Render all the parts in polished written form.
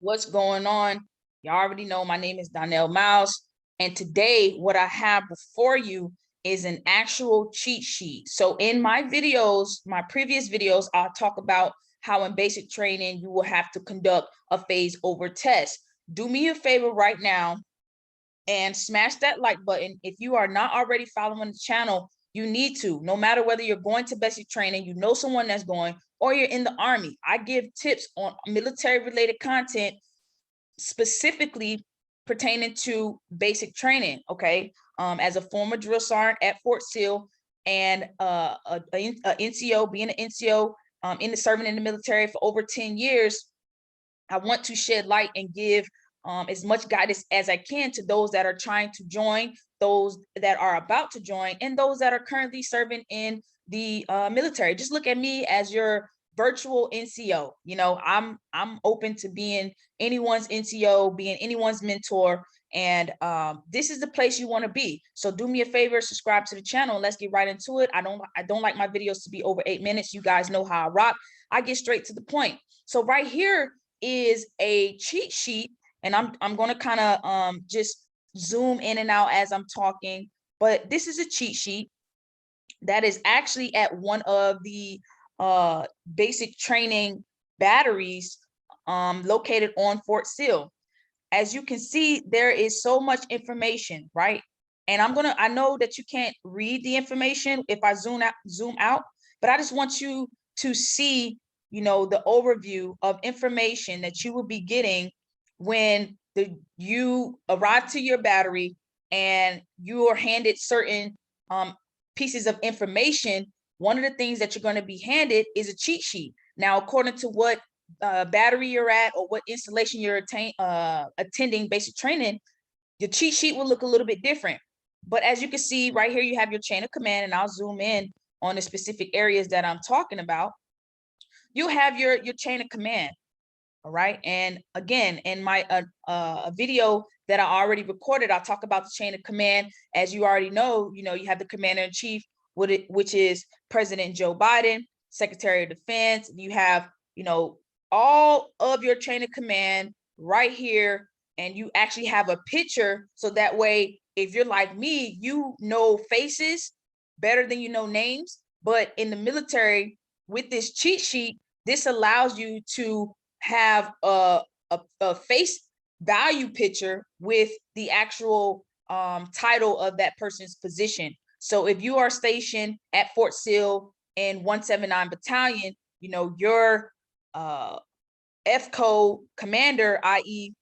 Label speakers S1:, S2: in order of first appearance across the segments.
S1: What's going on? You already know my name is Donnell Mouse, and today what I have before you is an actual cheat sheet. So in my videos, my previous videos, I'll talk about how in basic training you will have to conduct a phase over test. Do me a favor right now and smash that like button. If you are not already following the channel, you need to. No matter whether you're going to basic training, you know someone that's going, or you're in the Army. I give tips on military related content specifically pertaining to basic training, okay? As a former drill sergeant at Fort Sill and a NCO, being an NCO, serving in the military for over 10 years, I want to shed light and give as much guidance as I can to those that are trying to join, those that are about to join, and those that are currently serving in the military. Just look at me as your virtual NCO. You know, I'm open to being anyone's NCO, being anyone's mentor, and this is the place you want to be. So do me a favor, subscribe to the channel, and let's get right into it. I don't like my videos to be over 8 minutes. You guys know how I rock. I get straight to the point. So right here is a cheat sheet, and I'm going to kind of just zoom in and out as I'm talking, but this is a cheat sheet that is actually at one of the basic training batteries located on Fort Sill. As you can see, there is so much information, right? And I know that you can't read the information if I zoom out, but I just want you to see, you know, the overview of information that you will be getting when you arrive to your battery and you are handed certain pieces of information. One of the things that you're going to be handed is a cheat sheet. Now, according to what battery you're at or what installation you're attending basic training, your cheat sheet will look a little bit different. But as you can see right here, you have your chain of command, and I'll zoom in on the specific areas that I'm talking about. You'll have your chain of command. All right. And again, in my video that I already recorded, I'll talk about the chain of command. As you already know, you have the commander in chief, which is President Joe Biden, Secretary of Defense. You have, all of your chain of command right here. And you actually have a picture. So that way, if you're like me, you know faces better than you know names. But in the military, with this cheat sheet, this allows you to have a face value picture with the actual title of that person's position. So if you are stationed at Fort Sill in 179 Battalion, your FCO commander, i.e.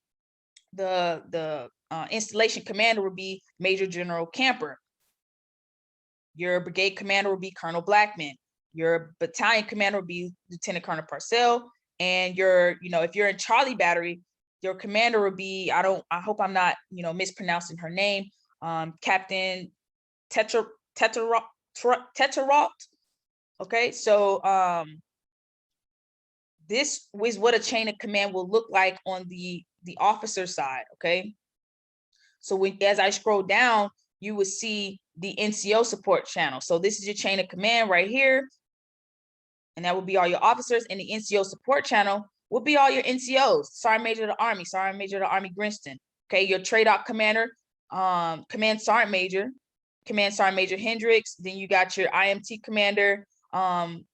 S1: the installation commander, would be Major General Camper. Your brigade commander would be Colonel Blackman. Your battalion commander would be Lieutenant Colonel Parcell. And if you're in Charlie Battery, your commander would be, I hope I'm not, mispronouncing her name, Captain Tetraroth. Okay, so this is what a chain of command will look like on the officer side. Okay, so as I scroll down, you will see the NCO support channel. So this is your chain of command right here. And that will be all your officers, and the NCO support channel will be all your NCOs, Sergeant Major of the Army, Sergeant Major of the Army Grinston. Okay, your TRADOC commander, Command Sergeant Major Hendricks. Then you got your IMT commander, and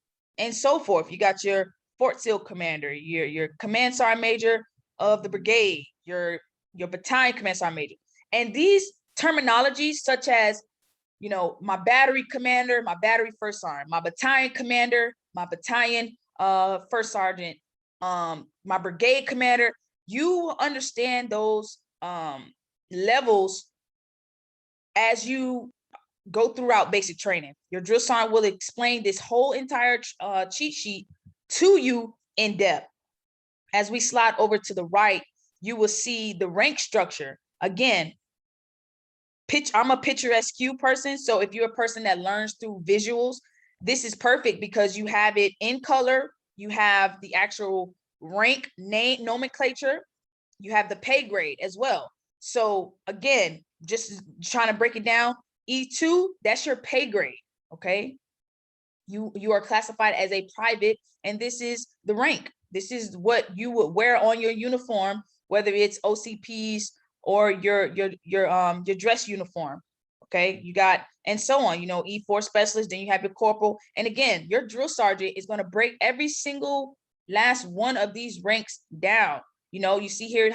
S1: so forth. You got your Fort Sill commander, your Command Sergeant Major of the brigade, your battalion Command Sergeant Major. And these terminologies, such as, my battery commander, my battery first sergeant, my battalion commander, my battalion first sergeant, my brigade commander, you will understand those levels as you go throughout basic training. Your drill sergeant will explain this whole entire cheat sheet to you in depth. As we slide over to the right, you will see the rank structure. Again, I'm a picturesque person. So if you're a person that learns through visuals, this is perfect because you have it in color. You have the actual rank name nomenclature. You have the pay grade as well. So again, just trying to break it down, E2, that's your pay grade. Okay. you are classified as a private, and this is the rank. This is what you would wear on your uniform, whether it's OCPs or your dress uniform. Okay, you got, and so on, E4 specialist, then you have your corporal. And again, your drill sergeant is going to break every single last one of these ranks down. You see here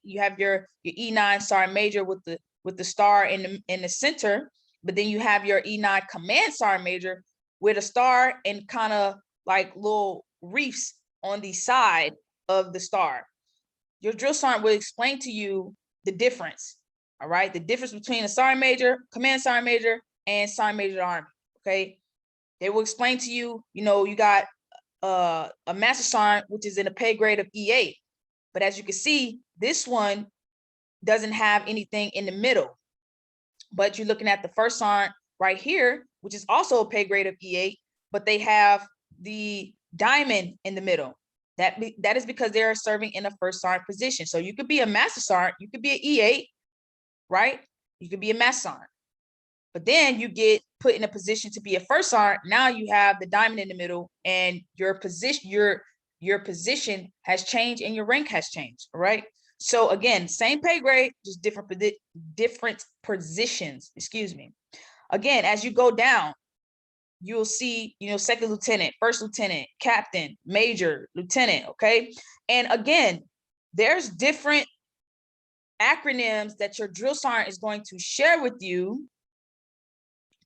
S1: you have your E9 sergeant major with the star in the center, but then you have your E9 command sergeant major with a star and kind of like little reefs on the side of the star. Your drill sergeant will explain to you the difference. All right, the difference between a sergeant major, command sergeant major, and sergeant major of the Army. Okay, they will explain to you. You got a master sergeant, which is in a pay grade of E8, but as you can see, this one doesn't have anything in the middle. But you're looking at the first sergeant right here, which is also a pay grade of E8, but they have the diamond in the middle. That is because they are serving in a first sergeant position. So you could be a master sergeant, you could be an E8, right? You could be a master sergeant, but then you get put in a position to be a first sergeant. Now you have the diamond in the middle, and your position has changed and your rank has changed. All right. So again, same pay grade, just different positions. Excuse me. Again, as you go down, you'll see, second lieutenant, first lieutenant, captain, major, lieutenant. Okay. And again, there's different acronyms that your drill sergeant is going to share with you,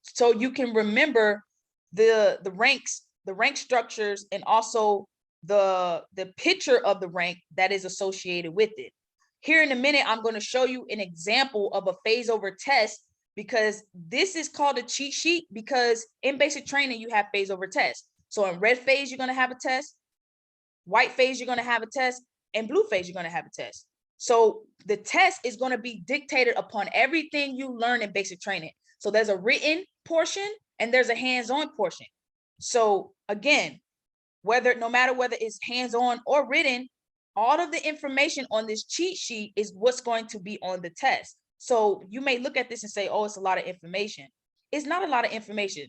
S1: so you can remember the ranks, the rank structures, and also the picture of the rank that is associated with it. Here in a minute, I'm going to show you an example of a phase over test, because this is called a cheat sheet, because in basic training, you have phase over tests. So in red phase, you're going to have a test, white phase, you're going to have a test, and blue phase, you're going to have a test. So the test is going to be dictated upon everything you learn in basic training. So there's a written portion and there's a hands-on portion. So again, no matter whether it's hands-on or written, all of the information on this cheat sheet is what's going to be on the test. So you may look at this and say, oh, it's a lot of information. It's not a lot of information,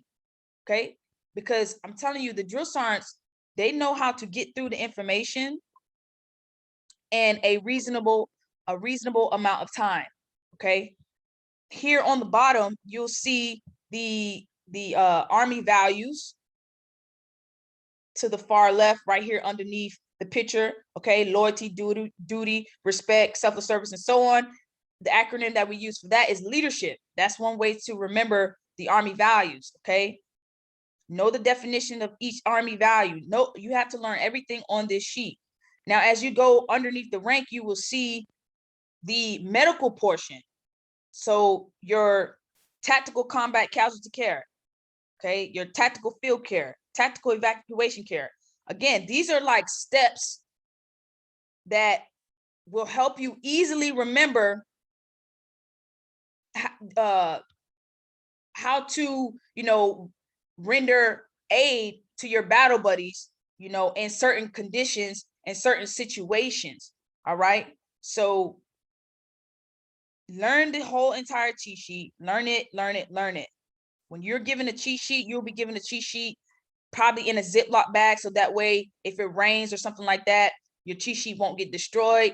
S1: okay? Because I'm telling you, the drill sergeants, they know how to get through the information in a reasonable amount of time, okay? Here on the bottom, you'll see the Army values to the far left, right here underneath the picture, okay? Loyalty, duty, respect, selfless service, and so on. The acronym that we use for that is leadership. That's one way to remember the Army values, okay? Know the definition of each Army value. No, you have to learn everything on this sheet. Now, as you go underneath the rank, you will see the medical portion. So your tactical combat casualty care, okay? Your tactical field care, tactical evacuation care. Again, these are like steps that will help you easily remember how to, render aid to your battle buddies, in certain conditions and certain situations. All right. So learn the whole entire cheat sheet. Learn it. When you're given a cheat sheet, you'll be given a cheat sheet probably in a Ziploc bag. So that way, if it rains or something like that, your cheat sheet won't get destroyed.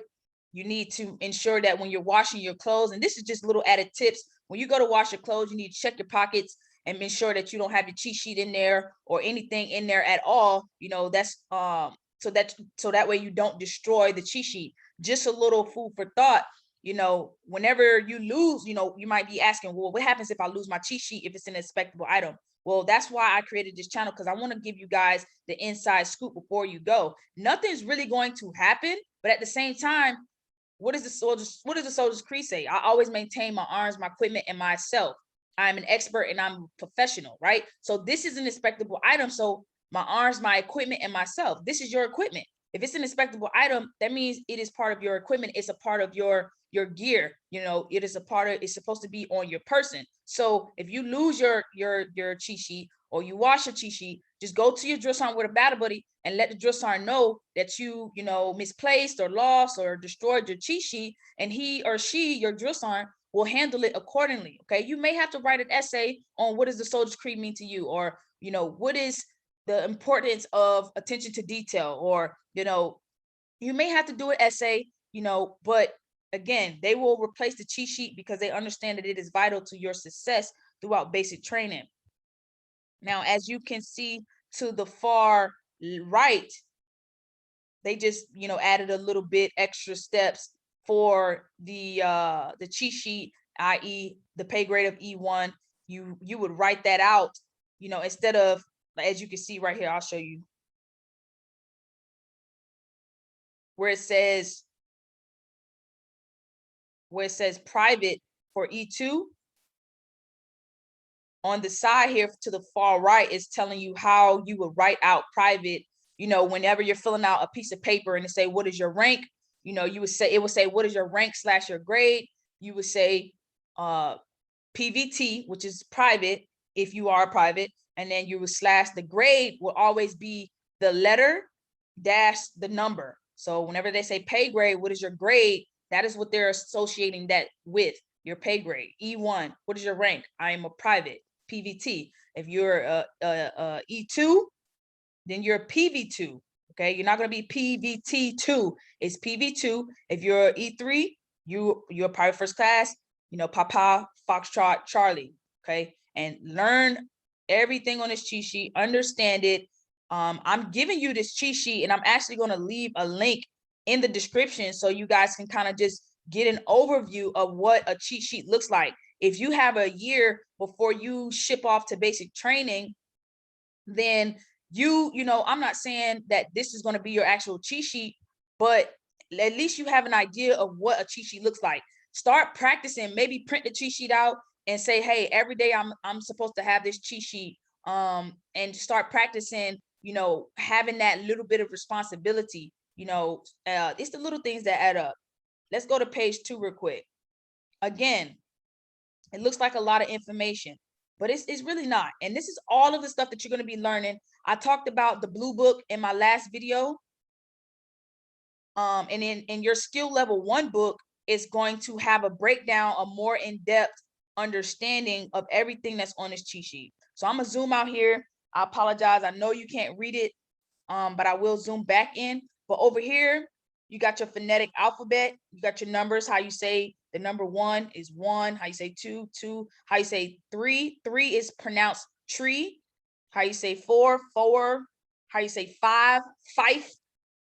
S1: You need to ensure that when you're washing your clothes, and this is just little added tips, when you go to wash your clothes, you need to check your pockets and make sure that you don't have your cheat sheet in there or anything in there at all. That's so that way you don't destroy the cheat sheet. Just a little food for thought. Whenever you lose, you might be asking, well, what happens if I lose my cheat sheet if it's an inspectable item? Well, that's why I created this channel, because I want to give you guys the inside scoop before you go. Nothing's really going to happen, but at the same time, what does the soldier's creed say? I always maintain my arms, my equipment, and myself. I'm an expert and I'm a professional, right? So this is an inspectable item. So my arms, my equipment, and myself. This is your equipment. If it's an inspectable item, that means it is part of your equipment. It's a part of your gear. It is a part of. It's supposed to be on your person. So if you lose your cheat sheet or you wash your cheat sheet, just go to your drill sergeant with a battle buddy and let the drill sergeant know that you misplaced or lost or destroyed your cheat sheet, and he or she, your drill sergeant, will handle it accordingly. Okay, you may have to write an essay on what does the soldier's creed mean to you, or what is the importance of attention to detail, or, you may have to do an essay, but again, they will replace the cheat sheet because they understand that it is vital to your success throughout basic training. Now, as you can see to the far right, they just, added a little bit extra steps for the cheat sheet, i.e. the pay grade of E1. You would write that out, instead of, as you can see right here, I'll show you where it says private for E2. On the side here to the far right is telling you how you would write out private, whenever you're filling out a piece of paper and it say, what is your rank? It would say, what is your rank / your grade? You would say PVT, which is private, if you are private, and then you would / the grade will always be the letter - the number. So whenever they say pay grade, what is your grade? That is what they're associating that with, your pay grade. E1, what is your rank? I am a private. PVT. If you're a E2, then you're a PV2. Okay, you're not going to be PVT2. It's PV2. If you're E3, you're private first class. Papa, Foxtrot, Charlie. Okay, and learn everything on this cheat sheet. Understand it. I'm giving you this cheat sheet, and I'm actually going to leave a link in the description so you guys can kind of just get an overview of what a cheat sheet looks like. If you have a year before you ship off to basic training, then I'm not saying that this is going to be your actual cheat sheet, but at least you have an idea of what a cheat sheet looks like. Start practicing, maybe print the cheat sheet out and say, hey, every day I'm supposed to have this cheat sheet, and start practicing, having that little bit of responsibility. It's the little things that add up. Let's go to page 2 real quick. Again, it looks like a lot of information, but it's really not. And this is all of the stuff that you're going to be learning. I talked about the blue book in my last video. And in your skill level 1 book, it's going to have a breakdown, a more in-depth understanding of everything that's on this cheat sheet. So I'm going to zoom out here. I apologize. I know you can't read it, but I will zoom back in. But over here, you got your phonetic alphabet. You got your numbers, how you say the number 1 is 1, how you say 2, 2, how you say 3, 3 is pronounced tree, how you say 4, 4, how you say 5, 5.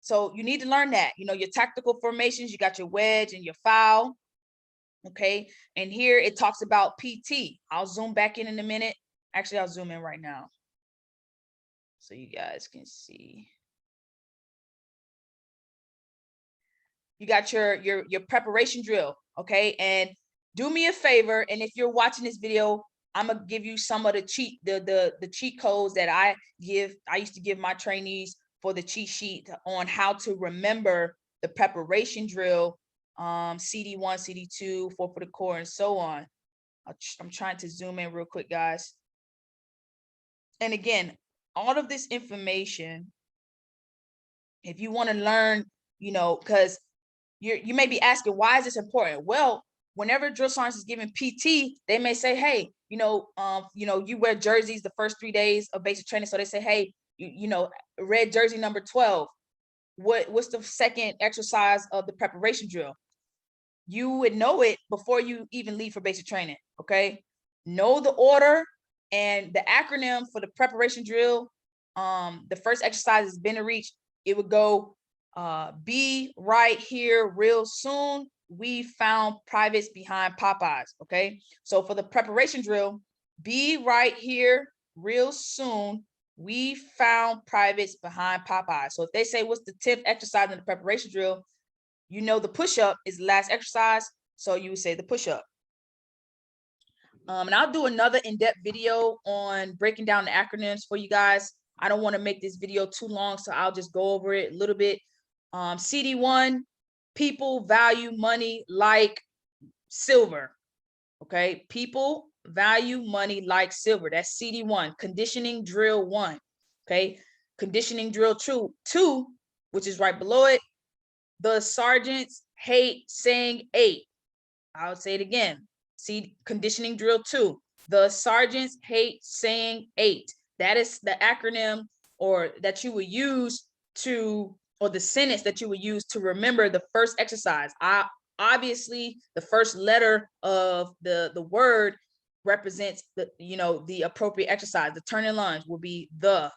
S1: So you need to learn that. Your tactical formations, you got your wedge and your foul. Okay. And here it talks about PT. I'll zoom back in a minute. Actually, I'll zoom in right now so you guys can see. You got your preparation drill, okay? And do me a favor, and if you're watching this video, I'm gonna give you some of the cheat codes that I used to give my trainees for the cheat sheet on how to remember the preparation drill, CD1, CD2, 4 for the core, and so on. I'm trying to zoom in real quick, guys. And again, all of this information, if you want to learn, because you may be asking, why is this important? Well, whenever drill sergeants is giving PT, they may say, hey, you wear jerseys the first 3 days of basic training. So they say, hey, red jersey number 12. What's the second exercise of the preparation drill? You would know it before you even leave for basic training. Okay. Know the order and the acronym for the preparation drill. The first exercise is been to reach. It would go, be right here real soon. We found privates behind Popeyes. Okay. So for the preparation drill, be right here real soon. We found privates behind Popeyes. So if they say, what's the 10th exercise in the preparation drill? The push-up is the last exercise. So you would say the push-up. And I'll do another in-depth video on breaking down the acronyms for you guys. I don't want to make this video too long, so I'll just go over it a little bit. CD1, people value money like silver. Okay, people value money like silver. That's CD1. Conditioning drill 1. Okay, conditioning drill 2, which is right below it. The sergeants hate saying 8. I'll say it again. See, conditioning drill 2. The sergeants hate saying 8. That is the acronym or that you would use to, or the sentence that you would use to remember the first exercise. Obviously the first letter of the word represents the, the appropriate exercise. The turn and lunge will be the,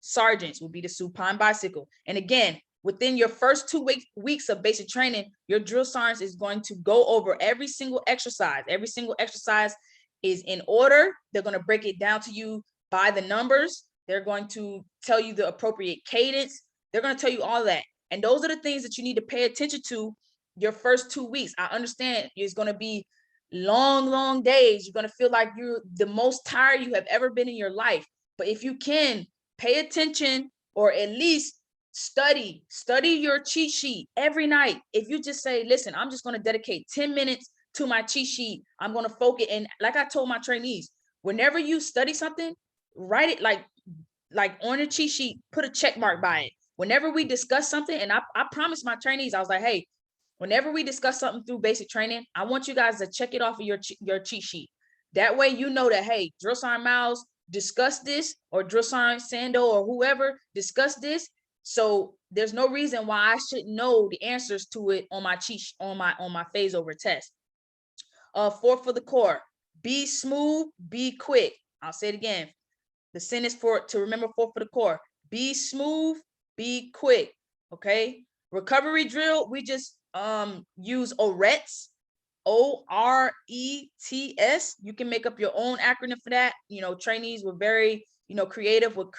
S1: sergeants will be the supine bicycle. And again, within your first 2 weeks of basic training, your drill sergeant is going to go over every single exercise. Every single exercise is in order. They're going to break it down to you by the numbers. They're going to tell you the appropriate cadence. They're going to tell you all that. And those are the things that you need to pay attention to your first 2 weeks. I understand it's going to be long days. You're going to feel like you're the most tired you have ever been in your life. But if you can pay attention, or at least study your cheat sheet every night. If you just say, listen, I'm just going to dedicate 10 minutes to my cheat sheet. I'm going to focus. And like I told my trainees, whenever you study something, write it like on a cheat sheet, put a check mark by it. Whenever we discuss something, and I promised my trainees, I was like, hey, whenever we discuss something through basic training, I want you guys to check it off of your cheat sheet. That way, you know that, hey, Drill Sergeant Miles discuss this, or Drill Sergeant Sando or whoever discuss this. So there's no reason why I should know the answers to it on my cheat on my phase over test. 4 for the core: be smooth, be quick. I'll say it again. The sentence to remember 4 for the core: be smooth, be quick. Okay. Recovery drill, we just use ORETS. ORETS. You can make up your own acronym for that. Trainees were very, creative with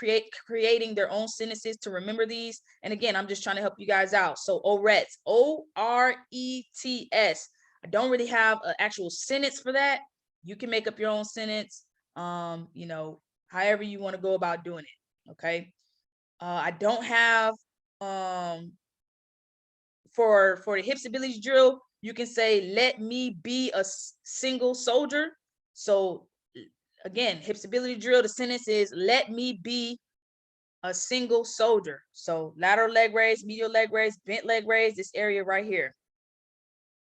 S1: creating their own sentences to remember these. And again, I'm just trying to help you guys out. So ORETS, ORETS. I don't really have an actual sentence for that. You can make up your own sentence, however you want to go about doing it. Okay. I don't have, for the hips ability drill, you can say, let me be a single soldier. So again, hips ability drill, the sentence is, let me be a single soldier. So lateral leg raise, medial leg raise, bent leg raise, this area right here.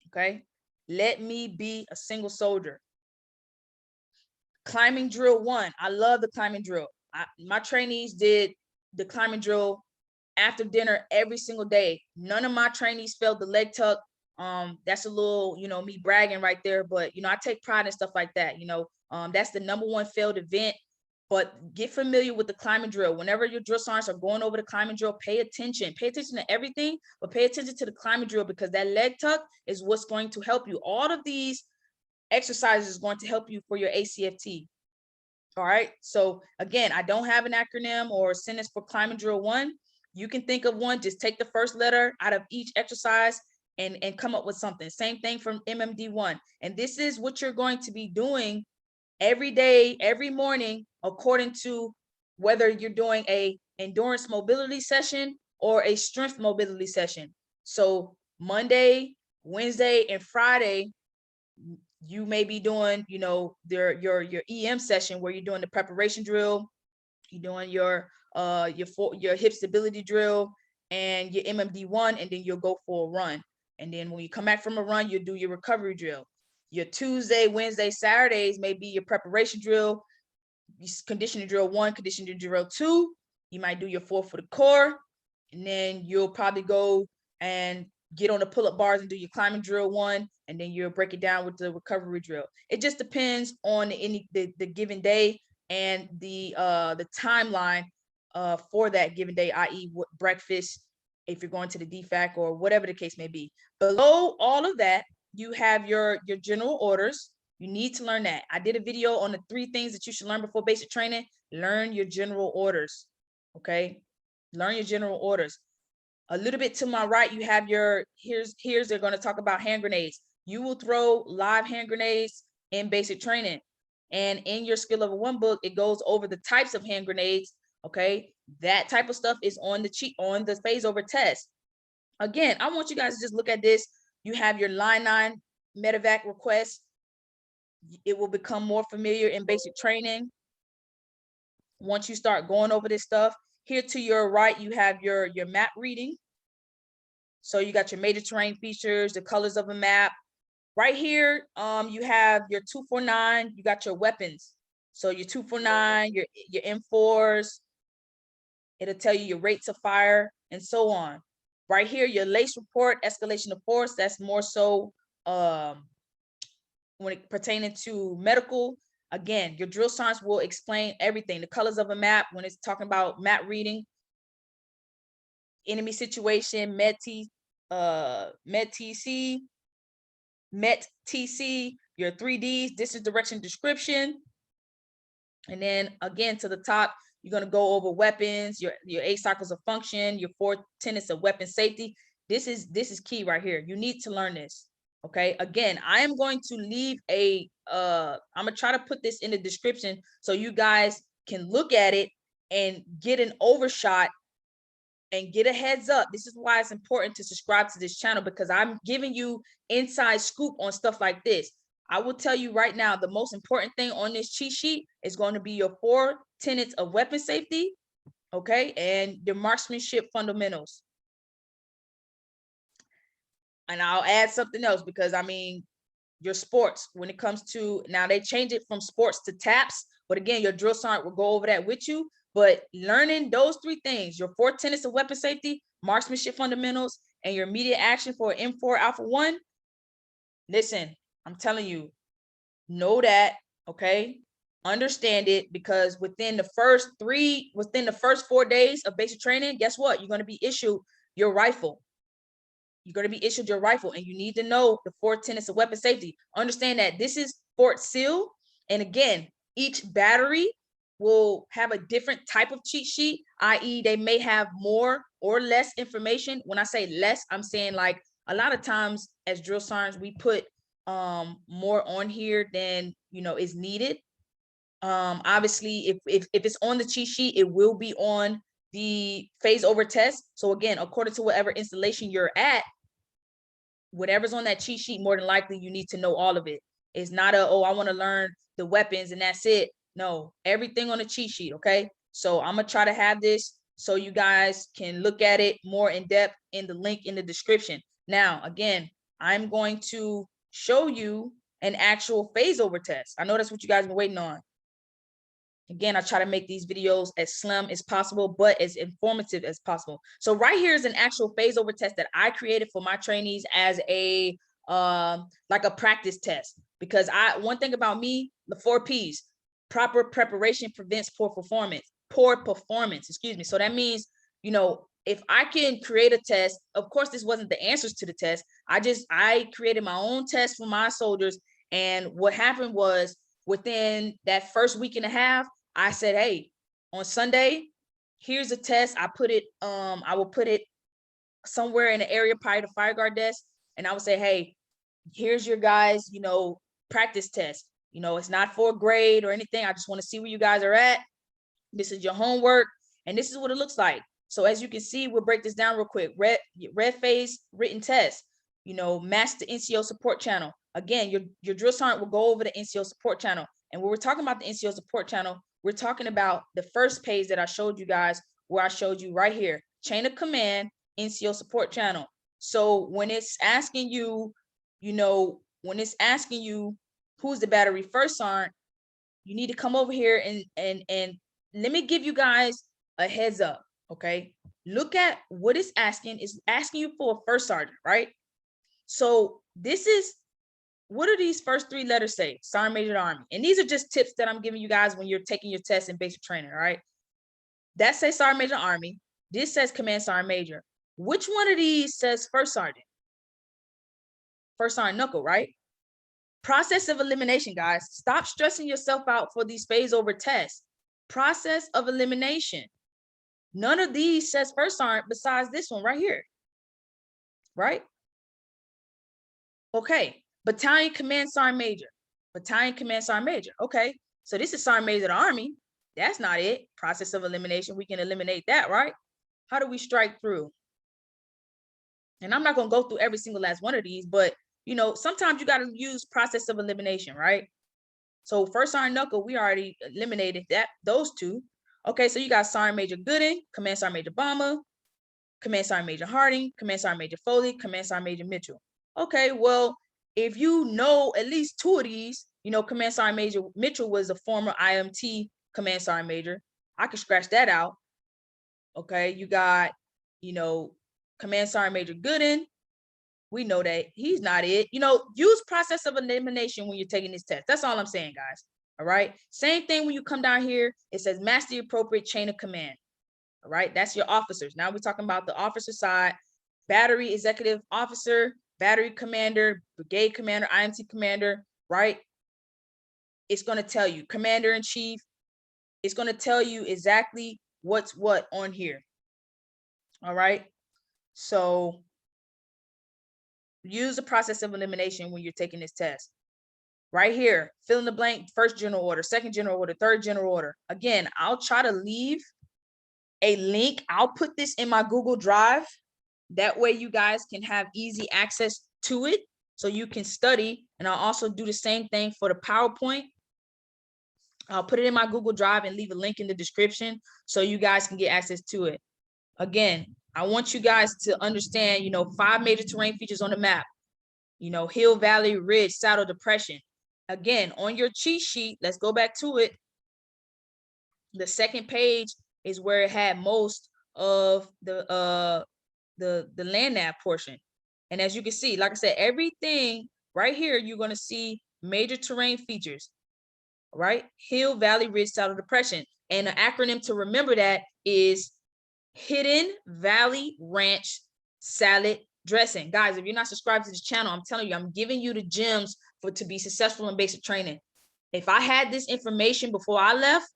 S1: Okay. Let me be a single soldier. Climbing drill 1. I love the climbing drill. My trainees did the climbing drill after dinner every single day. None of my trainees failed the leg tuck. That's a little, me bragging right there, but I take pride in stuff like that. That's the #1 failed event. But get familiar with the climbing drill. Whenever your drill sergeants are going over the climbing drill, pay attention to everything, but pay attention to the climbing drill, because that leg tuck is what's going to help you. All of these exercises is going to help you for your ACFT. All right. So again, I don't have an acronym or a sentence for climbing drill 1. You can think of one. Just take the first letter out of each exercise and come up with something. Same thing from MMD 1. And this is what you're going to be doing every day, every morning, according to whether you're doing a endurance mobility session or a strength mobility session. So Monday, Wednesday, and Friday, you may be doing, your EM session where you're doing the preparation drill, you're doing your hip stability drill and your MMD 1, and then you'll go for a run. And then when you come back from a run, you'll do your recovery drill. Your Tuesday, Wednesday, Saturdays may be your preparation drill, conditioning drill 1, conditioning drill 2. You might do your 4 for the core, and then you'll probably go and get on the pull-up bars and do your climbing drill 1, and then you'll break it down with the recovery drill. It just depends on the given day and the timeline for that given day, i.e. what breakfast, if you're going to the DFAC or whatever the case may be. Below all of that, you have your general orders. You need to learn that. I did a video on the 3 things that you should learn before basic training. Learn your general orders. Okay. Learn your general orders. A little bit to my right, you have your, here's they're going to talk about hand grenades. You will throw live hand grenades in basic training. And in your skill level 1 book, it goes over the types of hand grenades. Okay. That type of stuff is on the phase over test. Again, I want you guys to just look at this. You have your line 9 medevac request. It will become more familiar in basic training once you start going over this stuff. Here to your right, you have your map reading. So you got your major terrain features, the colors of a map. Right here, you have your 249. You got your weapons. So your 249, your M4s, It'll tell you your rates of fire and so on. Right here, your LACE report, escalation of force, that's more so when it pertaining to medical. Again, your drill sergeants will explain everything. The colors of a map, when it's talking about map reading, enemy situation, Met TC, your 3Ds, distance, direction, description. And then again, to the top, you're going to go over weapons, your 8 cycles of function, your 4 tenets of weapon safety. This is key right here. You need to learn this. Okay. Again, I am going to leave I'm going to try to put this in the description so you guys can look at it and get an overshot and get a heads up. This is why it's important to subscribe to this channel, because I'm giving you inside scoop on stuff like this. I will tell you right now, the most important thing on this cheat sheet is going to be your 4 tenets of weapon safety, okay, and your marksmanship fundamentals. And I'll add something else, because I mean, your sports, when it comes to, now they change it from sports to TAPS, but again, your drill sergeant will go over that with you. But learning those 3 things, your 4 tenets of weapon safety, marksmanship fundamentals, and your immediate action for M4 Alpha 1, listen, I'm telling you, know that, okay? Understand it, because within the first 4 days of basic training, guess what? You're going to be issued your rifle. You're going to be issued your rifle, and you need to know the 4 tenets of weapon safety. Understand that this is Fort Seal, and again, each battery will have a different type of cheat sheet, i.e. they may have more or less information. When I say less, I'm saying like a lot of times as drill sergeants, we put more on here than is needed. Obviously, if it's on the cheat sheet, it will be on the phase over test. So again, according to whatever installation you're at, whatever's on that cheat sheet, more than likely you need to know all of it. It's not I want to learn the weapons and that's it. No, everything on the cheat sheet. Okay, so I'm gonna try to have this so you guys can look at it more in depth in the link in the description. Now, again, I'm going to show you an actual phase over test. I know that's what you guys have been waiting on. Again, I try to make these videos as slim as possible, but as informative as possible. So right here is an actual phase over test that I created for my trainees as a like a practice test. Because one thing about me, the 4 P's, proper preparation prevents poor performance. Excuse me. So that means, if I can create a test, of course, this wasn't the answers to the test. I created my own test for my soldiers. And what happened was, within that first week and a half, I said, hey, on Sunday, here's a test. I will put it somewhere in the area prior to fire guard desk. And I would say, hey, here's your guys, practice test. It's not for a grade or anything. I just want to see where you guys are at. This is your homework, and this is what it looks like. So as you can see, we'll break this down real quick. Red phase written test, match the NCO support channel. Again, your drill sergeant will go over the NCO support channel. And when we're talking about the NCO support channel, we're talking about the first page that I showed you guys, where I showed you right here, chain of command, NCO support channel. So when it's asking you, who's the battery first sergeant, you need to come over here and let me give you guys a heads up, okay? Look at what it's asking. It's asking you for a first sergeant, right? So this is, what do these first 3 letters say? Sergeant Major Army. And these are just tips that I'm giving you guys when you're taking your test in basic training, all right? That says Sergeant Major Army. This says Command Sergeant Major. Which one of these says first sergeant? First sergeant knuckle, right? Process of elimination, guys. Stop stressing yourself out for these phase over tests. Process of elimination. None of these says first sergeant besides this one right here, right? Okay, battalion command sergeant major. Battalion command sergeant major. Okay, so this is sergeant major of the Army. That's not it. Process of elimination. We can eliminate that, right? How do we strike through? And I'm not going to go through every single last one of these, but sometimes you got to use process of elimination, right? So first sergeant knuckle, we already eliminated those 2. Okay, so you got Sergeant Major Gooden, Command Sergeant Major Bomber, Command Sergeant Major Harding, Command Sergeant Major Foley, Command Sergeant Major Mitchell. Okay, well, if you know at least 2 of these, Command Sergeant Major Mitchell was a former IMT Command Sergeant Major. I could scratch that out. Okay, you got, Command Sergeant Major Gooden. We know that he's not it. Use process of elimination when you're taking this test. That's all I'm saying, guys. All right. Same thing when you come down here. It says master the appropriate chain of command. All right. That's your officers. Now we're talking about the officer side. Battery executive officer, battery commander, brigade commander, IMT commander, right? It's going to tell you commander in chief. It's going to tell you exactly what's what on here. All right. So use the process of elimination when you're taking this test. Right here, fill in the blank, first general order, second general order, third general order. Again, I'll try to leave a link. I'll put this in my Google Drive. That way you guys can have easy access to it so you can study. And I'll also do the same thing for the PowerPoint. I'll put it in my Google Drive and leave a link in the description so you guys can get access to it. Again, I want you guys to understand, 5 major terrain features on the map. Hill, valley, ridge, saddle, depression. Again, on your cheat sheet, let's go back to it. The second page is where it had most of the land nav portion. And as you can see, like I said, everything right here, you're going to see major terrain features, right? Hill, valley, ridge, saddle, depression. And an acronym to remember that is Hidden Valley Ranch Salad Dressing. Guys, if you're not subscribed to this channel, I'm telling you, I'm giving you the gems to be successful in basic training. If I had this information before I left,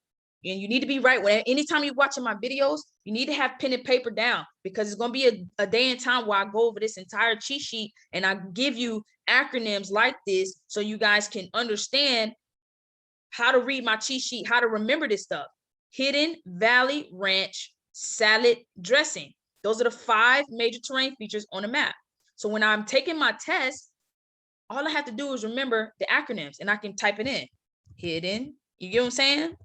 S1: and you need to be right when anytime you're watching my videos, you need to have pen and paper down, because it's going to be a day and time where I go over this entire cheat sheet and I give you acronyms like this so you guys can understand how to read my cheat sheet, how to remember this stuff. Hidden Valley Ranch Salad Dressing. Those are the 5 major terrain features on the map. So when I'm taking my test, all I have to do is remember the acronyms and I can type it in. Hidden, you get what I'm saying?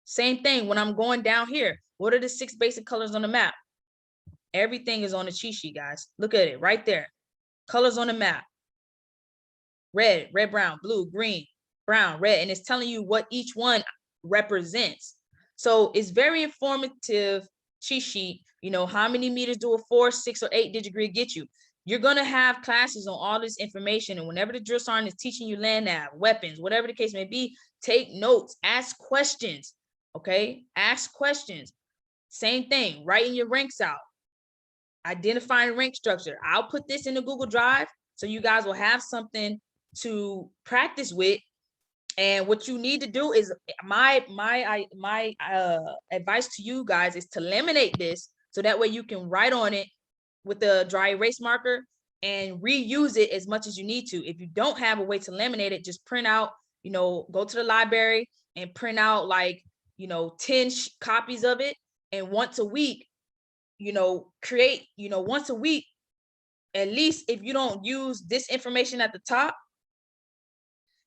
S1: Same thing when I'm going down here. What are the 6 basic colors on the map? Everything is on the cheat sheet, guys. Look at it right there. Colors on the map. Red, red, brown, blue, green, brown, red. And it's telling you what each one represents. So it's very informative cheat sheet. How many meters do a 4, 6, or 8 digit grid get you? You're going to have classes on all this information. And whenever the drill sergeant is teaching you land nav, weapons, whatever the case may be, take notes, ask questions. Okay, ask questions. Same thing, writing your ranks out, identifying rank structure. I'll put this in the Google Drive so you guys will have something to practice with. And what you need to do is my advice to you guys is to laminate this so that way you can write on it with the dry erase marker and reuse it as much as you need to. If you don't have a way to laminate it, just print out, go to the library and print out like 10 copies of it, and once a week, create, once a week, at least if you don't use this information at the top,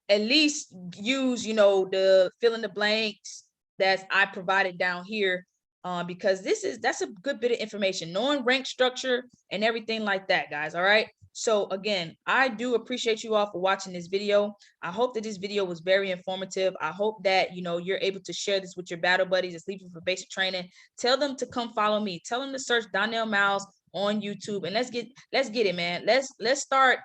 S1: at least use, the fill in the blanks that I provided down here, because that's a good bit of information, knowing rank structure and everything like that, guys. All right. So again, I do appreciate you all for watching this video. I hope that this video was very informative. I hope that, you're able to share this with your battle buddies that's leaving for basic training. Tell them to come follow me. Tell them to search Donnell Miles on YouTube, and let's get it, man. Let's start,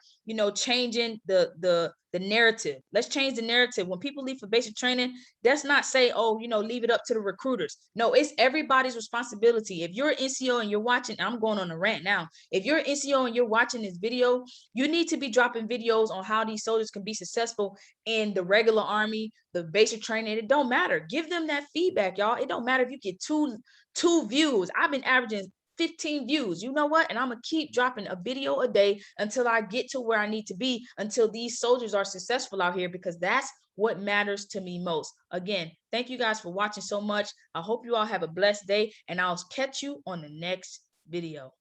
S1: changing the narrative. Let's change the narrative. When people leave for basic training, let's not say, oh, leave it up to the recruiters. No, it's everybody's responsibility. If you're an NCO and you're watching, I'm going on a rant now. If you're an NCO and you're watching this video, you need to be dropping videos on how these soldiers can be successful in the regular army, the basic training. It don't matter. Give them that feedback, y'all. It don't matter if you get two views. I've been averaging 15 views. You know what? And I'm gonna keep dropping a video a day until I get to where I need to be, until these soldiers are successful out here, because that's what matters to me most. Again, thank you guys for watching so much. I hope you all have a blessed day, and I'll catch you on the next video.